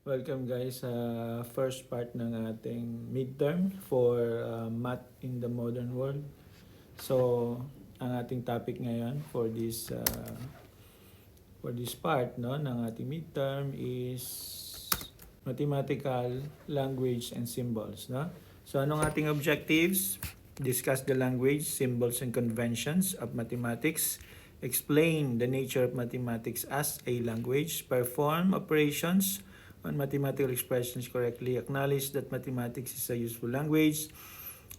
Welcome guys sa first part ng ating midterm for math in the modern world. So, ang ating topic ngayon for this part ng ating midterm is mathematical language and symbols. No? So, anong ating objectives? Discuss the language, symbols, and conventions of mathematics. Explain the nature of mathematics as a language. Perform operations on mathematical expressions correctly. Acknowledge that mathematics is a useful language.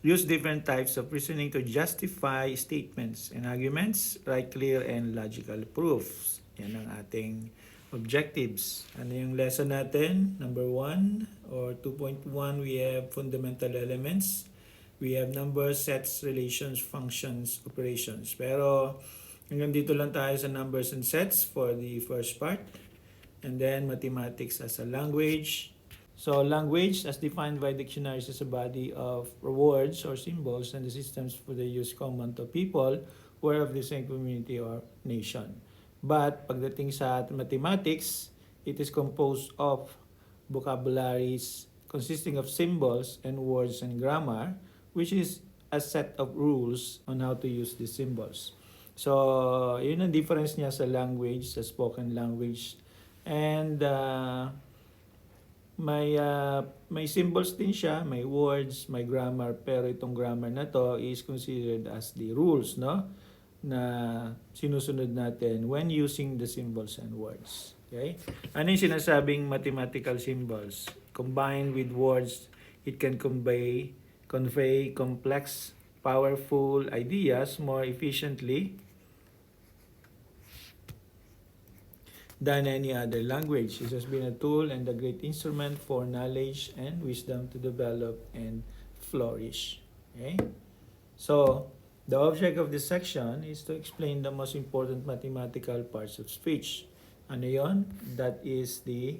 Use different types of reasoning to justify statements and arguments. Write clear and logical proofs. Yan ang ating objectives. Ano yung lesson natin? Number 1 or 2.1, we have fundamental elements. We have numbers, sets, relations, functions, operations. Pero hanggang dito lang tayo sa numbers and sets for the first part. And then mathematics as a language. So language as defined by dictionaries is a body of words or symbols and the systems for the use common to people who are of the same community or nation. But pagdating sa mathematics, it is composed of vocabularies consisting of symbols and words and grammar, which is a set of rules on how to use these symbols. So, yun ang difference niya sa language, sa spoken language. And may symbols din siya, may words, may grammar, pero itong grammar na to is considered as the rules, no? Na sinusunod natin when using the symbols and words. Okay? Ano yung sinasabing mathematical symbols? Combined with words, it can convey complex, powerful ideas more efficiently than any other language. It has been a tool and a great instrument for knowledge and wisdom to develop and flourish. Okay? So, the object of this section is to explain the most important mathematical parts of speech. Ano yon? That is the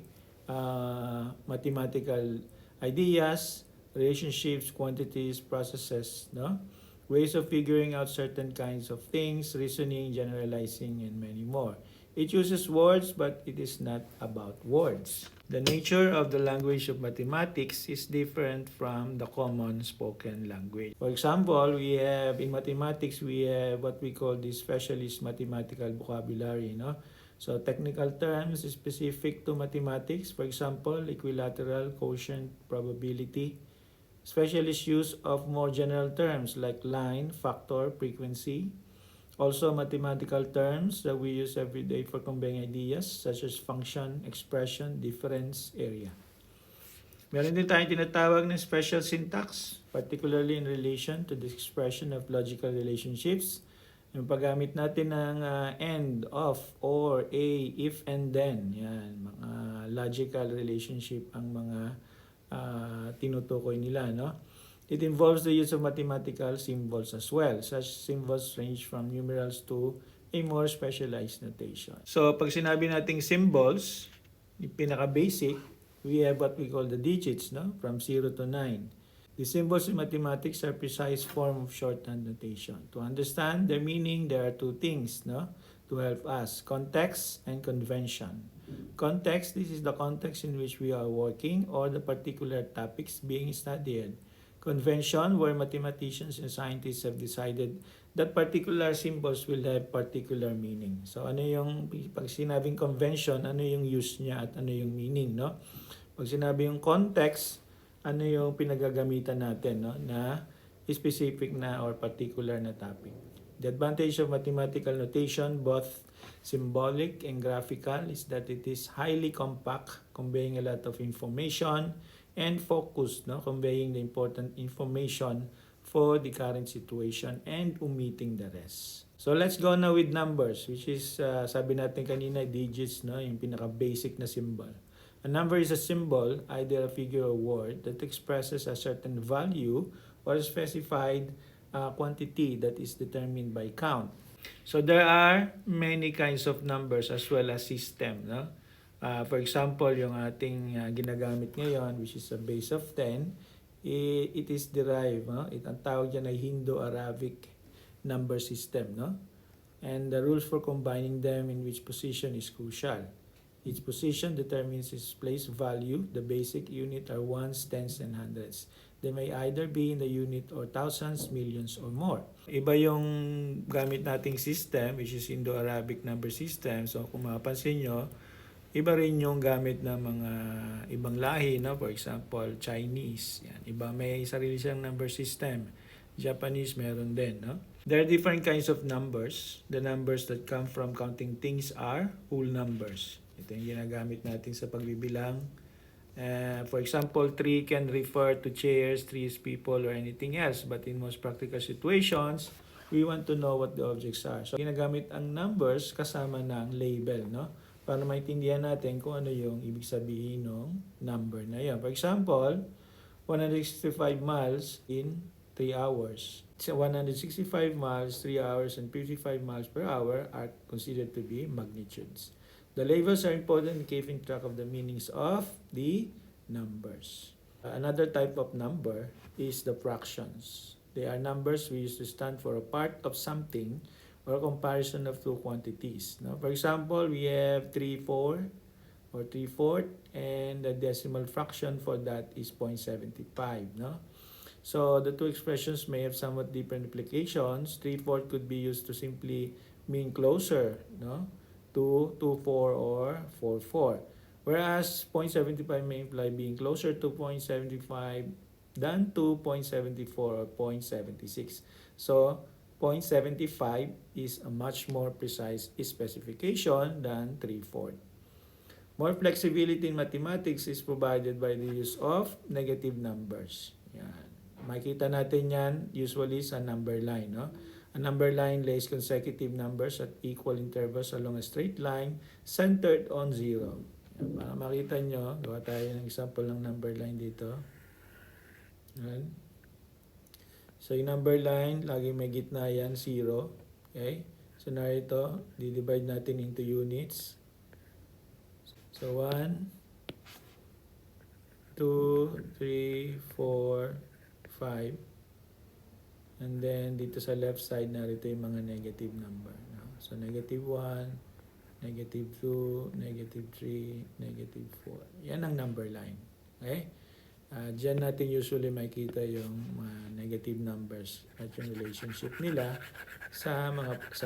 mathematical ideas, relationships, quantities, processes, no? Ways of figuring out certain kinds of things, reasoning, generalizing, and many more. It uses words, but it is not about words. The nature of the language of mathematics is different from the common spoken language. For example, in mathematics, we have what we call the specialist mathematical vocabulary, no? So technical terms specific to mathematics, for example, equilateral, quotient, probability. Specialist use of more general terms like line, factor, frequency. Also, mathematical terms that we use every day for conveying ideas such as function, expression, difference, area. Meron din tayong tinatawag ng special syntax, particularly in relation to the expression of logical relationships. Yung paggamit natin ng and, of, or, a, if, and then. Yan, mga logical relationship ang mga tinutukoy nila, no? It involves the use of mathematical symbols as well. Such symbols range from numerals to a more specialized notation. So, pag sinabi nating symbols, yung pinaka-basic, we have what we call the digits, no? From 0 to 9. The symbols in mathematics are precise form of shorthand notation. To understand their meaning, there are two things, no? To help us, context and convention. Context, this is the context in which we are working or the particular topics being studied. Convention, where mathematicians and scientists have decided that particular symbols will have particular meaning. So ano yung, pag sinabing convention, ano yung use niya at ano yung meaning, no? Pag sinabi yung context, ano yung pinagagamitan natin, no? Na specific na or particular na topic. The advantage of mathematical notation, both symbolic and graphical, is that it is highly compact, conveying a lot of information, and focused, no? Conveying the important information for the current situation and omitting the rest. So let's go now with numbers, which is, sabi natin kanina, digits, no? Yung pinaka-basic na symbol. A number is a symbol, either a figure or word, that expresses a certain value or a specified quantity that is determined by count. So there are many kinds of numbers as well as system, no? For example, yung ating ginagamit ngayon, which is a base of 10, it is derived, no? Ang tawag dyan ay Indo-Arabic number system, no? And the rules for combining them in which position is crucial. Its position determines its place value. The basic unit are ones, tens, and hundreds. They may either be in the unit or thousands, millions, or more. Iba yung gamit nating system, which is Indo-Arabic number system. So kung mapapansin nyo, iba rin yung gamit ng mga ibang lahi, no? For example, Chinese. Yan. Iba, may sarili siyang number system. Japanese, meron din, no? There are different kinds of numbers. The numbers that come from counting things are whole numbers. Ito yung ginagamit natin sa pagbibilang. For example, 3 can refer to chairs, trees, people, or anything else. But in most practical situations, we want to know what the objects are. So, ginagamit ang numbers kasama ng label, no? Para maintindihan natin kung ano yung ibig sabihin ng number na yan. For example, 165 miles in 3 hours. So 165 miles, 3 hours, and 55 miles per hour are considered to be magnitudes. The labels are important in keeping track of the meanings of the numbers. Another type of number is the fractions. They are numbers we use to stand for a part of something or a comparison of two quantities. Now, for example, we have 3/4 or 3/4, and the decimal fraction for that is 0.75. No? So the two expressions may have somewhat different implications. 3/4 could be used to simply mean closer, no, to 2/4 or 4/4. Whereas 0.75 may imply being closer to 0.75 than to 0.74 or 0.76. So 0.75 is a much more precise specification than 3/4. More flexibility in mathematics is provided by the use of negative numbers. Yan. Makikita natin yan usually sa number line. No? A number line lays consecutive numbers at equal intervals along a straight line centered on 0. Yan. Para makita nyo, gawa tayo ng example ng number line dito. Yan. So yung number line, lagi may gitna yan, 0. Okay? So narito, di-divide natin into units. So 1, 2, 3, 4, 5. And then dito sa left side narito yung mga negative number. No? So negative 1, negative 2, negative 3, negative 4. Yan ang number line. Okay? Diyan natin usually makita yung negative numbers at yung relationship nila sa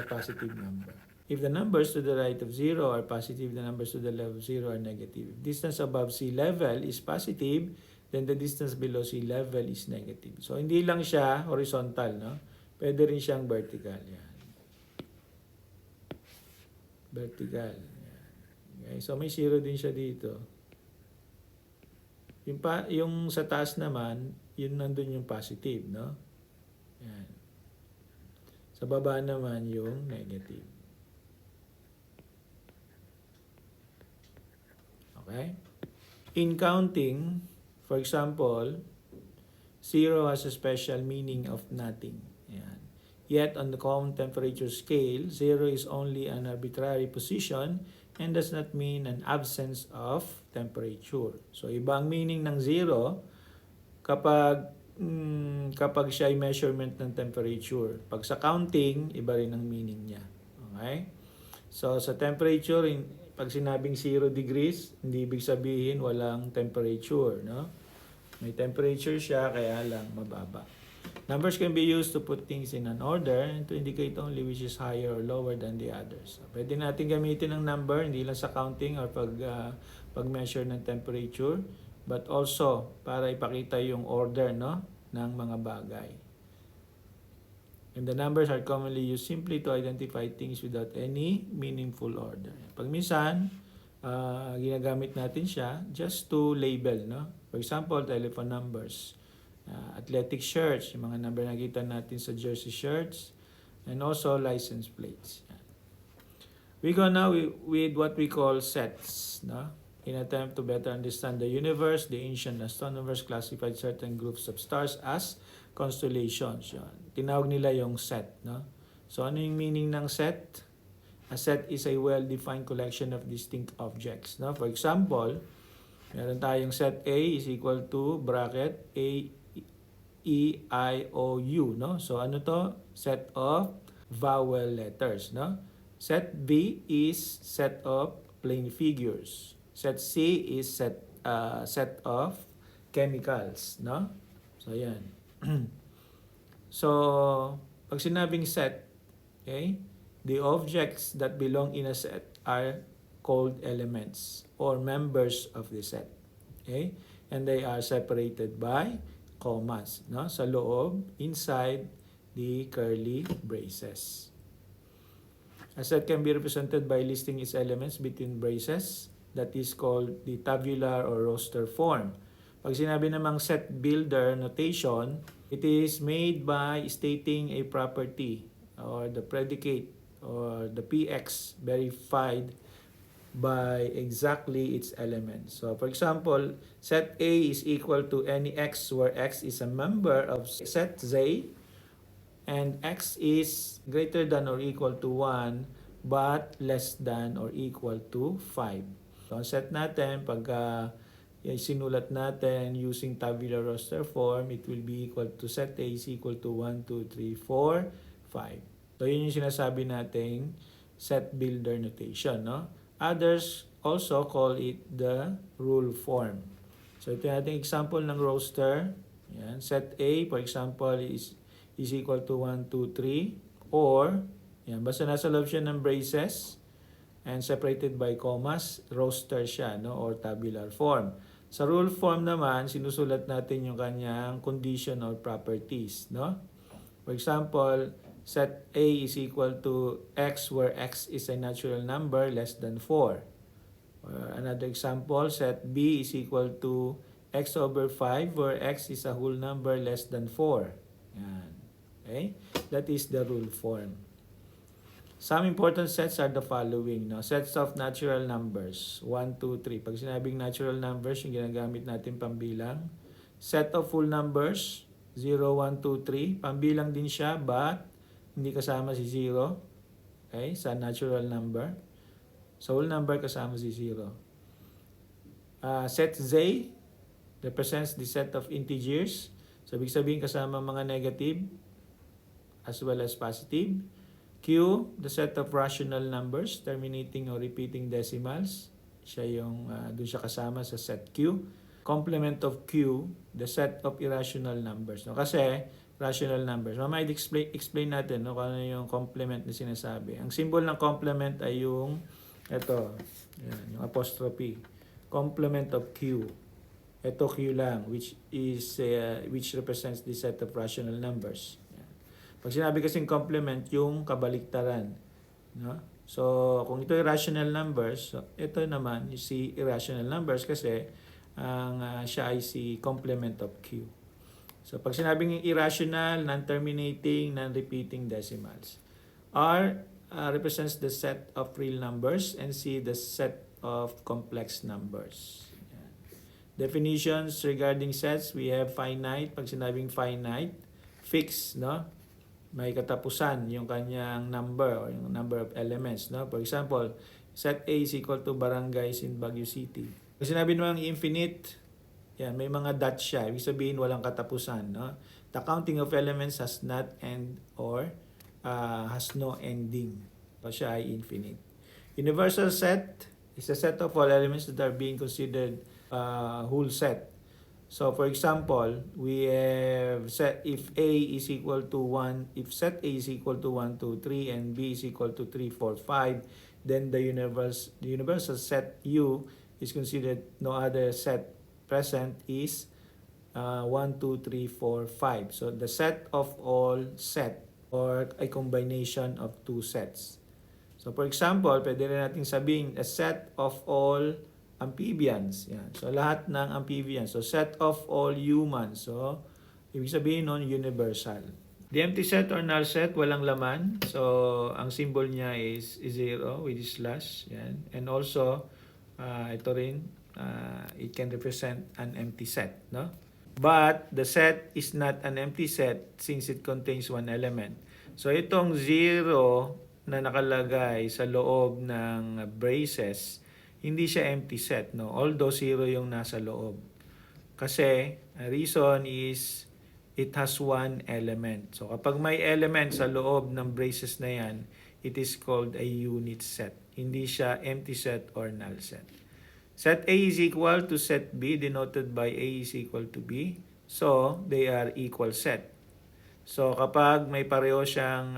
positive number. If the numbers to the right of 0 are positive, the numbers to the left of 0 are negative. If distance above sea level is positive, then the distance below sea level is negative. So, hindi lang siya horizontal, no? Pwede rin siyang vertical. Yan. Vertical. Yan. Okay, so, may 0 din siya dito. Yung sa taas naman, yun nandun yung positive, no? Yan. Sa baba naman yung negative. Okay? In counting, for example, 0 has a special meaning of nothing. Yan. Yet, on the common temperature scale, 0 is only an arbitrary position and does not mean an absence of temperature. So, ibang meaning ng 0 kapag siya ay measurement ng temperature. Pag sa counting, iba rin ang meaning niya. Okay? So, sa temperature, pag sinabing 0 degrees, hindi ibig sabihin walang temperature, no? May temperature siya, kaya lang mababa. Numbers can be used to put things in an order and to indicate only which is higher or lower than the others. So, pwede natin gamitin ng number, hindi lang sa counting or pag-measure ng temperature, but also para ipakita yung order, no, ng mga bagay. And the numbers are commonly used simply to identify things without any meaningful order. Pag minsan, ginagamit natin siya just to label, no? For example, telephone numbers, athletic shirts, yung mga number na nakita natin sa jersey shirts, and also license plates. We go now with what we call sets, no? In an attempt to better understand the universe, the ancient astronomers classified certain groups of stars as constellations. Yan. Tinawag nila yung set, no? So ano yung meaning ng set? A set is a well-defined collection of distinct objects, no? For example, meron tayong set A is equal to bracket A, E, I, O, U, no? So ano to? Set of vowel letters, no? Set B is set of plain figures. Set C is set of chemicals, no? So yan. So pag sinabing set, okay, the objects that belong in a set are called elements or members of the set. Okay? And they are separated by commas, no? Sa loob, inside the curly braces. A set can be represented by listing its elements between braces. That is called the tabular or roster form. Pag sinabi namang set builder notation, it is made by stating a property or the predicate or the PX verified by exactly its elements. So for example, set A is equal to any X where X is a member of set Z and X is greater than or equal to 1 but less than or equal to 5. So ang set natin, pag sinulat natin using tabular roster form, it will be equal to set A is equal to 1, 2, 3, 4, 5. So yun yung sinasabi nating set builder notation, no? Others also call it the rule form. So ito yung ating example ng roster. Yan. Set A, for example, is equal to 1, 2, 3. Or, yan, basta nasa loob siya ng braces and separated by commas, roster siya, no? Or tabular form. Sa rule form naman, sinusulat natin yung kanyang condition or properties, no? For example, set A is equal to X where X is a natural number less than 4. Or another example, set B is equal to X over 5 where X is a whole number less than 4. Yan. Okay? That is the rule form. Some important sets are the following. No? Sets of natural numbers. 1, 2, 3. Pag sinabing natural numbers, yung ginagamit natin pambilang. Set of full numbers. 0, 1, 2, 3. Pambilang din siya but hindi kasama si 0. Okay? Sa natural number. Sa whole number kasama si 0. Set Z represents the set of integers. So, ibig sabihin kasama mga negative as well as positive. Q, the set of rational numbers terminating or repeating decimals. Siya yung doon siya kasama sa set Q. Complement of Q, the set of irrational numbers. No? Kasi rational numbers. Mamaya explain natin no, kung ano yung complement na sinasabi. Ang symbol ng complement ay yung ito, yan, yung apostrophe. Complement of Q. Ito Q lang which represents the set of rational numbers. Pag sinabi kasing complement, yung kabaliktaran. No? So, kung ito irrational numbers, so ito naman si irrational numbers kasi siya ay si complement of Q. So, pag sinabing irrational, non-terminating, non-repeating decimals. R represents the set of real numbers and C the set of complex numbers. Yan. Definitions regarding sets, we have finite. Pag sinabing finite, fixed, no? May katapusan yung kanyang number or yung number of elements, no? For example, set A is equal to barangays in Baguio City. Pag sinabi naman infinite, yan, may mga dots siya. Ibig sabihin walang katapusan, no? The counting of elements has not end or has no ending. So siya ay infinite. Universal set is a set of all elements that are being considered whole set. So for example, we have set if A is equal to 1, if set A is equal to 1, 2, 3 and B is equal to 3, 4, 5, then the universal set U is considered no other set present is 1, 2, 3, 4, 5. So the set of all set or a combination of two sets. So for example, pwede rin natin sabihin a set of all amphibians. Yan. So, lahat ng amphibians. So, set of all humans. So, ibig sabihin nun, universal. The empty set or null set, walang laman. So, ang symbol niya is 0 with slash. Yan. And also, ito rin, it can represent an empty set. No? But, the set is not an empty set since it contains one element. So, itong 0 na nakalagay sa loob ng braces, hindi siya empty set, no? Although 0 yung nasa loob. Kasi, reason is, it has one element. So, kapag may element sa loob ng braces na yan, it is called a unit set. Hindi siya empty set or null set. Set A is equal to set B denoted by A is equal to B. So, they are equal set. So, kapag may pareho siyang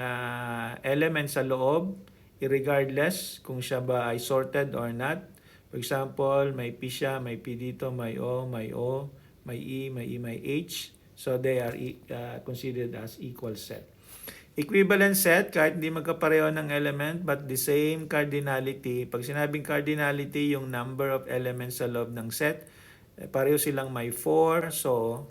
element sa loob, irregardless kung siya ba ay sorted or not. For example, may P siya, may P dito, may O, may O, may E, may H. So, they are considered as equal set. Equivalent set, kahit hindi magkapareho ng element but the same cardinality. Pag sinabing cardinality, yung number of elements sa loob ng set, pareho silang may 4, so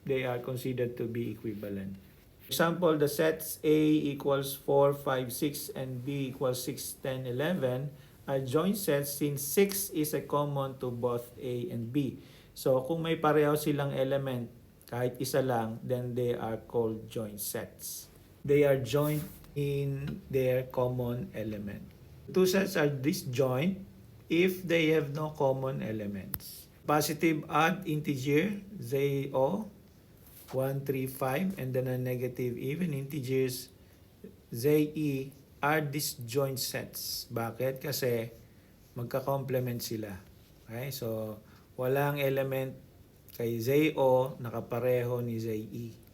they are considered to be equivalent. For example, the sets A equals 4, 5, 6, and B equals 6, 10, 11 are joint sets since 6 is a common to both A and B. So, kung may pareho silang element, kahit isa lang, then they are called joint sets. They are joined in their common element. Two sets are disjoint if they have no common elements. Positive odd integer, ZO, 1, 3, 5, and then a negative even integers, ZE, are disjoint sets. Bakit? Kasi magka-complement sila. Okay? So, walang element kay ZO nakapareho ni ZE.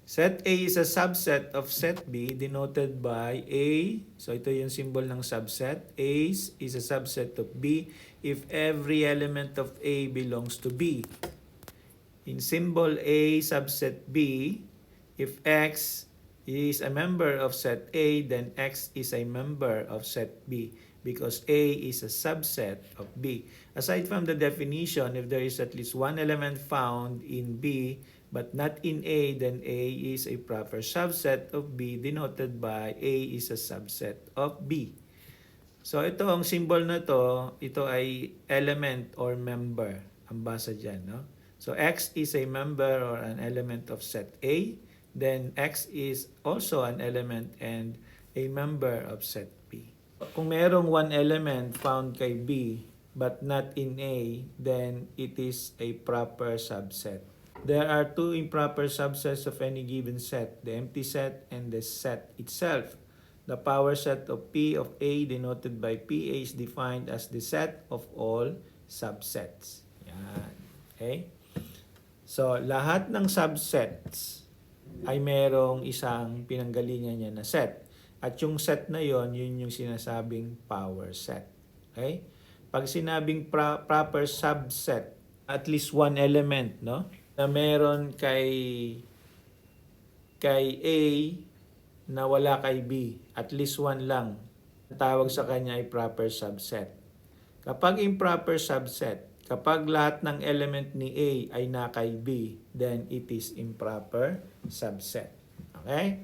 Set A is a subset of set B denoted by A. So ito yung symbol ng subset. A is a subset of B if every element of A belongs to B. In symbol A subset B, if X is a member of set A, then X is a member of set B because A is a subset of B. Aside from the definition, if there is at least one element found in B but not in A, then A is a proper subset of B denoted by A is a subset of B. So ito ang symbol na to, ito ay element or member ang basa dyan, no? So X is a member or an element of set A, then X is also an element and a member of set B. Kung merong one element found kay B but not in A, then it is a proper subset. There are two improper subsets of any given set, the empty set and the set itself. The power set of P of A denoted by PA is defined as the set of all subsets. Yan. Okay? So, lahat ng subsets ay merong isang pinanggalingan niya na set. At yung set na yon, yun yung sinasabing power set. Okay? Pag sinabing proper subset, at least one element, no? Na meron kay A na wala kay B, at least one lang. Ang tawag sa kanya ay proper subset. Kapag improper subset, kapag lahat ng element ni A ay na kay B, then it is improper subset. Okay?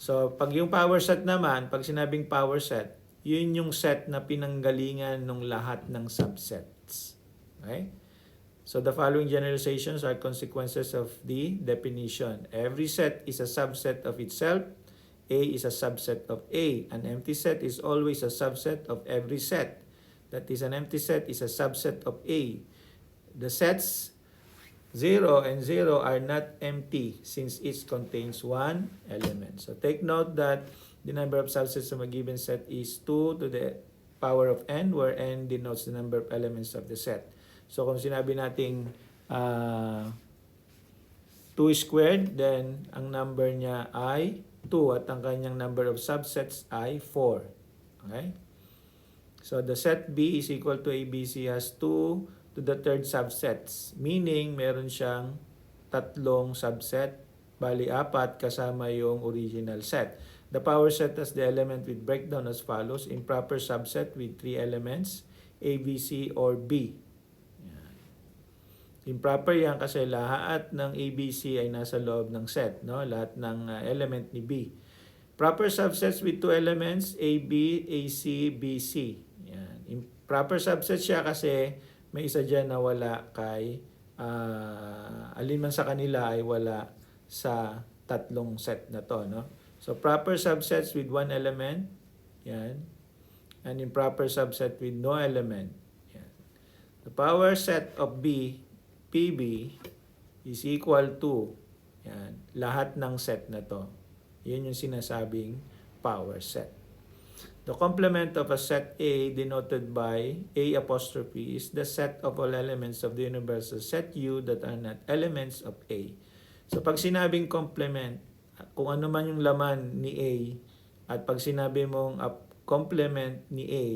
So, pag yung power set naman, pag sinabing power set, yun yung set na pinanggalingan ng lahat ng subsets. Okay? So the following generalizations are consequences of the definition. Every set is a subset of itself. A is a subset of A. An empty set is always a subset of every set. That is, an empty set is a subset of A. The sets 0 and 0 are not empty since each contains one element. So take note that the number of subsets of a given set is 2 to the power of n, where n denotes the number of elements of the set. So kung sinabi nating 2 squared, then ang number niya ay 2 at ang kanyang number of subsets ay 4. Okay? So the set B is equal to ABC has 2 to the third subsets. Meaning, meron siyang tatlong subset, bali 4 kasama yung original set. The power set has the element with breakdown as follows. Improper subset with 3 elements, A, B, C, or B. Improper yan kasi lahat ng ABC ay nasa loob ng set, no? Lahat ng element ni B. Proper subsets with 2 elements, AB, AC, BC. Yan. Improper subset siya kasi may isa dyan na wala kay, alinman sa kanila ay wala sa tatlong set na to, no? So, proper subsets with 1 element, yan. And improper subset with no element. Yan. The power set of B, PB, is equal to, yan, lahat ng set na to. Yun yung sinasabing power set. The complement of a set A denoted by A apostrophe is the set of all elements of the universal set U that are not elements of A. So pag sinabing complement, kung ano man yung laman ni A, at pag sinabi mong complement ni A,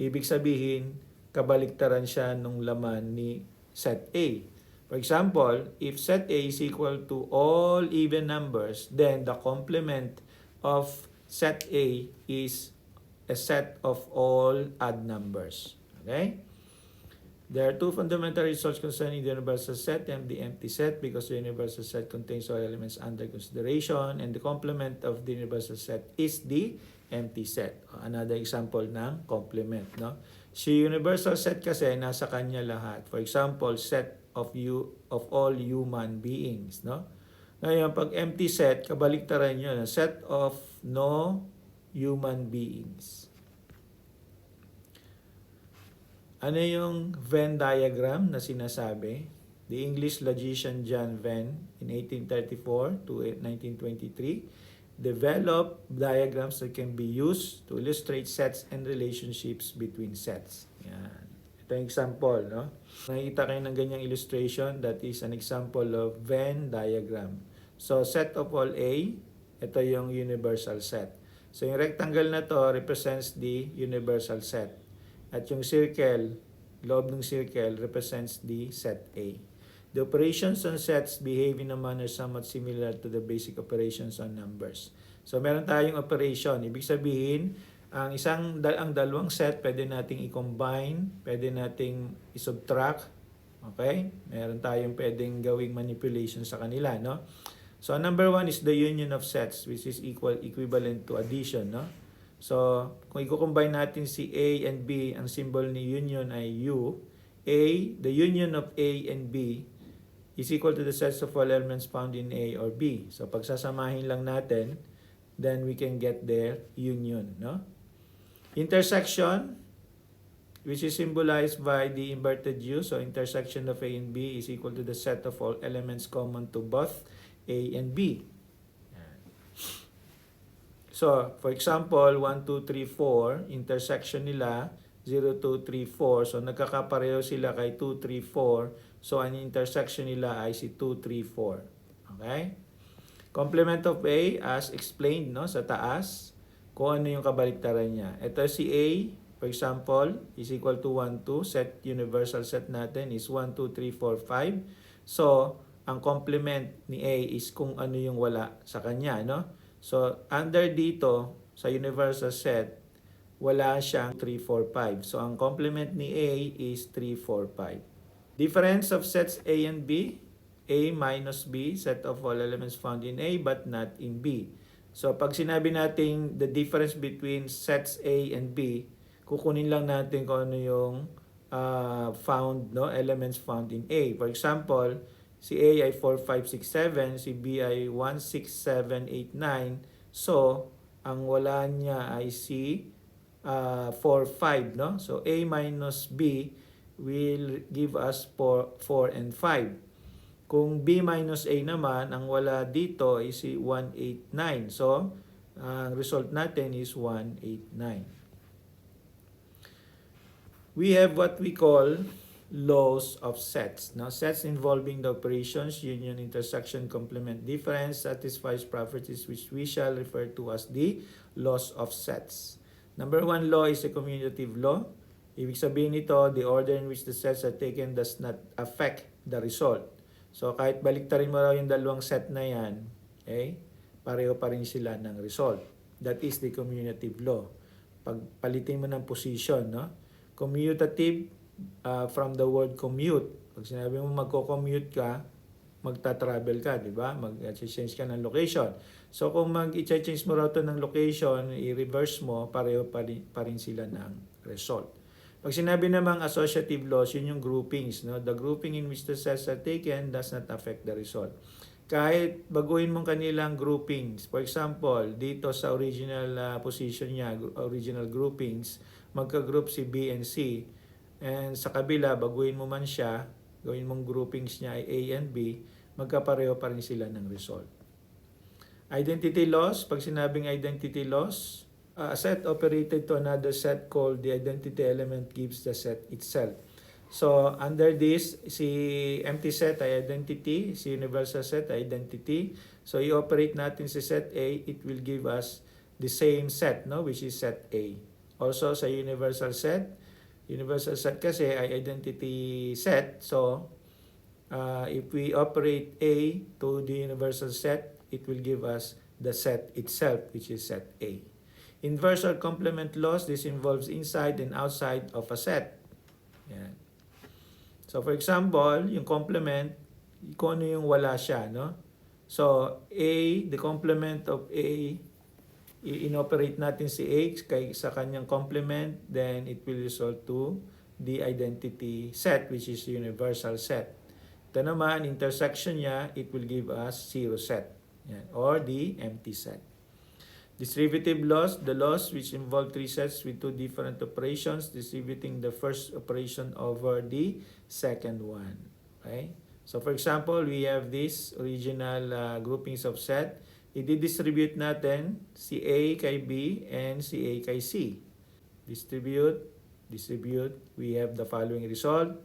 ibig sabihin, kabaliktaran siya nung laman ni set A. For example, if set A is equal to all even numbers, then the complement of set A is a set of all odd numbers. Okay? There are two fundamental results concerning the universal set and the empty set, because the universal set contains all elements under consideration, and the complement of the universal set is the empty set. Another example ng complement, no? Si universal set kasi nasa kanya lahat. For example, set of all human beings, no? Ngayon, pag empty set, kabaliktaran yun, set of no human beings. Ano yung Venn diagram na sinasabi? The English logician John Venn in 1834 to 1923 developed diagrams that can be used to illustrate sets and relationships between sets. Yan. Ito yung example, no? Nakikita kayo ng ganyang illustration, that is an example of Venn diagram. So, set of all A, ito yung universal set. So, yung rectangle na to represents the universal set. At yung circle, loob ng circle, represents the set A. The operations on sets behave in a manner somewhat similar to the basic operations on numbers. So, meron tayong operation. Ibig sabihin, ang dalawang set, pwede nating i-combine, pwede nating i-subtract, okay? Meron tayong pwedeng gawing manipulation sa kanila, no? So, number 1 is the union of sets, which is equivalent to addition, no? So, kung i-combine natin si A and B, ang symbol ni union ay U. The union of A and B is equal to the sets of all elements found in A or B. So, pagsasamahin lang natin, then we can get their union, no? Intersection, which is symbolized by the inverted U. So, intersection of A and B is equal to the set of all elements common to both A and B. So, for example, 1, 2, 3, 4, intersection nila, 0, 2, 3, 4. So, nagkakapareho sila kay 2, 3, 4. So, ang intersection nila ay si 2, 3, 4. Okay? Complement of A, as explained, no, sa taas, kung ano yung kabaliktaran niya. Ito si A, for example, is equal to 1, 2. Set, universal set natin is 1, 2, 3, 4, 5. So, ang complement ni A is kung ano yung wala sa kanya, no? So, under dito, sa universal set, wala siyang 3, 4, 5. So, ang complement ni A is 3, 4, 5. Difference of sets A and B, A minus B, set of all elements found in A but not in B. So, pag sinabi natin the difference between sets A and B, kukunin lang natin kung ano yung found, no, elements found in A. For example, si A ay 4, 5, 6, 7, si B ay 1, 6, 7, 8, 9. So, ang wala niya ay si 4, 5, no? So, A minus B will give us 4 and 5. Kung B minus A naman, ang wala dito ay si 1, 8, 9. So, ang result natin is 1, 8, 9. We have what we call laws of sets. Now, sets involving the operations, union, intersection, complement, difference, satisfies properties which we shall refer to as the laws of sets. Number 1 law is a commutative law. Ibig sabihin nito, the order in which the sets are taken does not affect the result. So, kahit baliktarin mo raw yung dalawang set na yan, okay, pareho pa rin sila ng result. That is the commutative law. Pagpalitin mo ng position, no? Commutative, from the word commute. Pag sinabi mo magko-commute ka, magta-travel ka, di ba? Mag-change ka ng location. So, kung mag-change mo raw ito ng location, i-reverse mo, pareho pa rin sila ng result. Pag sinabi namang associative laws, yun yung groupings, no? The grouping in which the sets are taken does not affect the result. Kahit baguhin mong kanilang groupings, for example, dito sa original position niya, original groupings, magka-group si B and C, and sa kabila, baguhin mo man siya, gawin mong groupings niya ay A and B, magkapareho pa rin sila ng result. Identity loss, pag sinabing identity loss, a set operated to another set called the identity element gives the set itself. So, under this, si empty set ay identity, si universal set ay identity. So, i-operate natin si set A, it will give us the same set, no, which is set A. Also, sa universal set kasi ay identity set. So, if we operate A to the universal set, it will give us the set itself, which is set A. Inverse or complement loss, this involves inside and outside of a set. Yan. So, for example, yung complement, kung ano yung wala siya, no? So, A, the complement of A, inoperate natin si A sa kanyang complement, then it will result to the identity set, which is universal set. Ito naman, intersection niya, it will give us zero set, yan, or the empty set. Distributive loss, the loss which involve three sets with two different operations, distributing the first operation over the second one. Okay? So for example, we have this original groupings of set. I-distribute natin si A kay B and si A kay C. Distribute, we have the following result.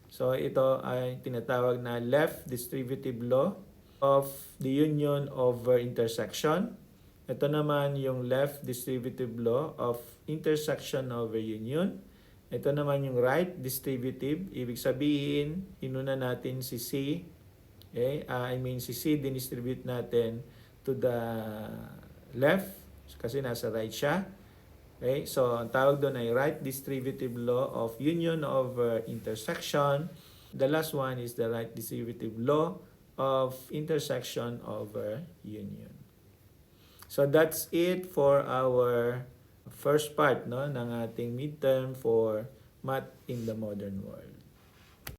So ito ay tinatawag na left distributive law of the union over intersection. Ito naman yung left distributive law of intersection over union. Ito naman yung right distributive. Ibig sabihin, inuna natin si C. Okay? Si C, dinistribute natin to the left kasi nasa right siya. Okay? So, ang tawag doon ay right distributive law of union over intersection. The last one is the right distributive law of intersection over union. So that's it for our first part, no, ng ating midterm for Math in the Modern World.